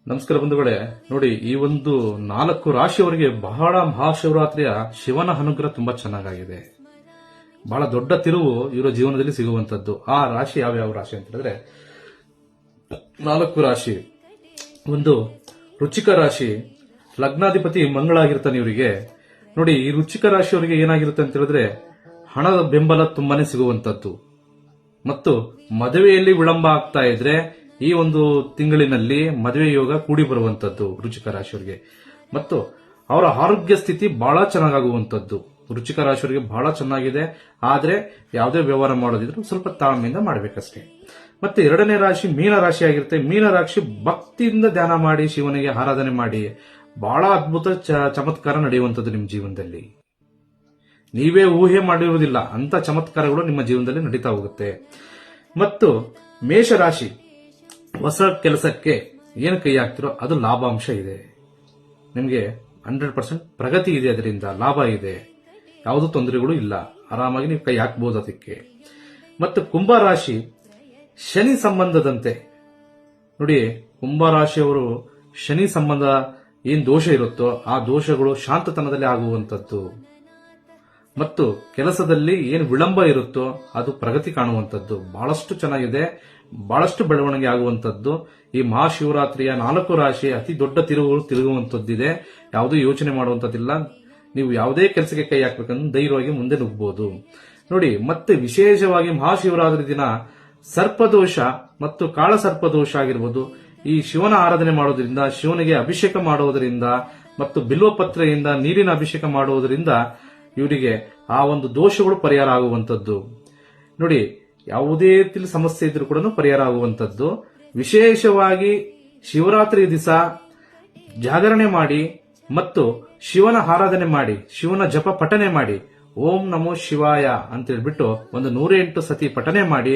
ನಮಸ್ಕಾರ ಬಂಧುಗಳೇ. ನೋಡಿ, ಈ ಒಂದು 4 ರಾಶಿಯವರಿಗೆ ಬಹಳ ಮಹಾಶಿವರಾತ್ರಿಯ ಶಿವನ ಅನುಗ್ರಹ ತುಂಬಾ ಚೆನ್ನಾಗಿದೆ. ಬಹಳ ದೊಡ್ಡ ತಿರುವು ಇವರ ಜೀವನದಲ್ಲಿ ಸಿಗುವಂತದ್ದು. ಆ ರಾಶಿ ಯಾವ್ಯಾವ ರಾಶಿ ಅಂತ ಹೇಳಿದ್ರೆ 4 ರಾಶಿ. ಒಂದು ವೃಶ್ಚಿಕ ರಾಶಿ, ಲಗ್ನಾಧಿಪತಿ ಮಂಗಳ ಆಗಿರ್ತಾನೆ ಇವರಿಗೆ. ನೋಡಿ, ಈ ವೃಶ್ಚಿಕ ರಾಶಿಯವರಿಗೆ ಏನಾಗಿರುತ್ತೆ ಅಂತ ಹೇಳಿದ್ರೆ ಹಣದ ಬೆಂಬಲ ತುಂಬಾನೇ ಸಿಗುವಂತದ್ದು ಮತ್ತು ಮದುವೆಯಲ್ಲಿ ವಿಳಂಬ ಆಗ್ತಾ ಇದ್ರೆ ಈ ಒಂದು ತಿಂಗಳಿನಲ್ಲಿ ಮದುವೆ ಯೋಗ ಕೂಡಿ ಬರುವಂತದ್ದು ವೃಶ್ಚಿಕ ರಾಶಿಯವರಿಗೆ. ಮತ್ತು ಅವರ ಆರೋಗ್ಯ ಸ್ಥಿತಿ ಬಹಳ ಚೆನ್ನಾಗುವಂತದ್ದು ವೃಶ್ಚಿಕ ರಾಶಿಯವರಿಗೆ ಬಹಳ ಚೆನ್ನಾಗಿದೆ. ಆದ್ರೆ ಯಾವುದೇ ವ್ಯವಹಾರ ಮಾಡೋದಿದ್ರು ಸ್ವಲ್ಪ ತಾಳ್ಮೆಯಿಂದ ಮಾಡಬೇಕಷ್ಟೇ. ಮತ್ತೆ 2ನೇ ರಾಶಿ ಮೀನ ರಾಶಿ ಆಗಿರುತ್ತೆ. ಮೀನ ರಾಶಿ ಭಕ್ತಿಯಿಂದ ಧ್ಯಾನ ಮಾಡಿ ಶಿವನಿಗೆ ಆರಾಧನೆ ಮಾಡಿ ಬಹಳ ಅದ್ಭುತ ಚಮತ್ಕಾರ ನಡೆಯುವಂತದ್ದು ನಿಮ್ಮ ಜೀವನದಲ್ಲಿ. ನೀವೇ ಊಹೆ ಮಾಡಿರುವುದಿಲ್ಲ ಅಂತ ಚಮತ್ಕಾರಗಳು ನಿಮ್ಮ ಜೀವನದಲ್ಲಿ ನಡೀತಾ ಹೋಗುತ್ತೆ. ಮತ್ತು ಮೇಷರಾಶಿ, ಹೊಸ ಕೆಲಸಕ್ಕೆ ಏನು ಕೈ ಹಾಕ್ತಿರೋ ಅದು ಲಾಭಾಂಶ ಇದೆ. ನಿಮಗೆ 100% ಪ್ರಗತಿ ಇದೆ, ಅದರಿಂದ ಲಾಭ ಇದೆ, ಯಾವುದೂ ತೊಂದರೆಗಳು ಇಲ್ಲ, ಆರಾಮಾಗಿ ನೀವು ಕೈ ಹಾಕಬಹುದು ಅದಕ್ಕೆ. ಮತ್ತು ಕುಂಭರಾಶಿ, ಶನಿ ಸಂಬಂಧದಂತೆ ನೋಡಿ, ಕುಂಭರಾಶಿಯವರು ಶನಿ ಸಂಬಂಧ ಏನ್ ದೋಷ ಇರುತ್ತೋ ಆ ದೋಷಗಳು ಶಾಂತತನದಲ್ಲಿ ಆಗುವಂತದ್ದು ಮತ್ತು ಕೆಲಸದಲ್ಲಿ ಏನು ವಿಳಂಬ ಇರುತ್ತೋ ಅದು ಪ್ರಗತಿ ಕಾಣುವಂತದ್ದು ಬಹಳಷ್ಟು ಚೆನ್ನಾಗಿದೆ. ಬಹಳಷ್ಟು ಬೆಳವಣಿಗೆ ಆಗುವಂತದ್ದು. ಈ ಮಹಾಶಿವರಾತ್ರಿಯ 4 ರಾಶಿ ಅತಿ ದೊಡ್ಡ ತಿರುವುಗಳು ತಿರುಗುವಂತದ್ದಿದೆ. ಯಾವುದೂ ಯೋಚನೆ ಮಾಡುವಂತದ್ದಿಲ್ಲ. ನೀವು ಯಾವುದೇ ಕೆಲಸಕ್ಕೆ ಕೈ ಹಾಕ್ಬೇಕಂದ್ರೆ ಧೈರ್ಯವಾಗಿ ಮುಂದೆ ನುಗ್ಗಬಹುದು. ನೋಡಿ, ಮತ್ತೆ ವಿಶೇಷವಾಗಿ ಮಹಾಶಿವರಾತ್ರಿ ದಿನ ಸರ್ಪದೋಷ ಮತ್ತು ಕಾಳ ಸರ್ಪದೋಷ ಆಗಿರ್ಬೋದು. ಈ ಶಿವನ ಆರಾಧನೆ ಮಾಡೋದ್ರಿಂದ, ಶಿವನಿಗೆ ಅಭಿಷೇಕ ಮಾಡೋದ್ರಿಂದ ಮತ್ತು ಬಿಲ್ವಪತ್ರೆಯಿಂದ ನೀರಿನ ಅಭಿಷೇಕ ಮಾಡೋದ್ರಿಂದ ಇವರಿಗೆ ಆ ಒಂದು ದೋಷಗಳು ಪರಿಹಾರ ಆಗುವಂತದ್ದು. ನೋಡಿ, ಯಾವುದೇ ರೀತಿಯಲ್ಲಿ ಸಮಸ್ಯೆ ಇದ್ರೂ ಕೂಡ ಪರಿಹಾರ ಆಗುವಂತದ್ದು. ವಿಶೇಷವಾಗಿ ಶಿವರಾತ್ರಿ ದಿವಸ ಜಾಗರಣೆ ಮಾಡಿ ಮತ್ತು ಶಿವನ ಆರಾಧನೆ ಮಾಡಿ, ಶಿವನ ಜಪ ಪಠನೆ ಮಾಡಿ, ಓಂ ನಮೋ ಶಿವಾಯ ಅಂತ ಹೇಳ್ಬಿಟ್ಟು ಒಂದು 108 ಸತಿ ಪಠನೆ ಮಾಡಿ.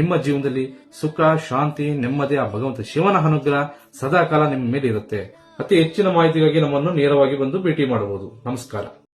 ನಿಮ್ಮ ಜೀವನದಲ್ಲಿ ಸುಖ, ಶಾಂತಿ, ನೆಮ್ಮದಿ, ಆ ಭಗವಂತ ಶಿವನ ಅನುಗ್ರಹ ಸದಾಕಾಲ ನಿಮ್ಮ ಮೇಲೆ ಇರುತ್ತೆ. ಅತಿ ಹೆಚ್ಚಿನ ಮಾಹಿತಿಗಾಗಿ ನಮ್ಮನ್ನು ನೇರವಾಗಿ ಬಂದು ಭೇಟಿ ಮಾಡಬಹುದು. ನಮಸ್ಕಾರ.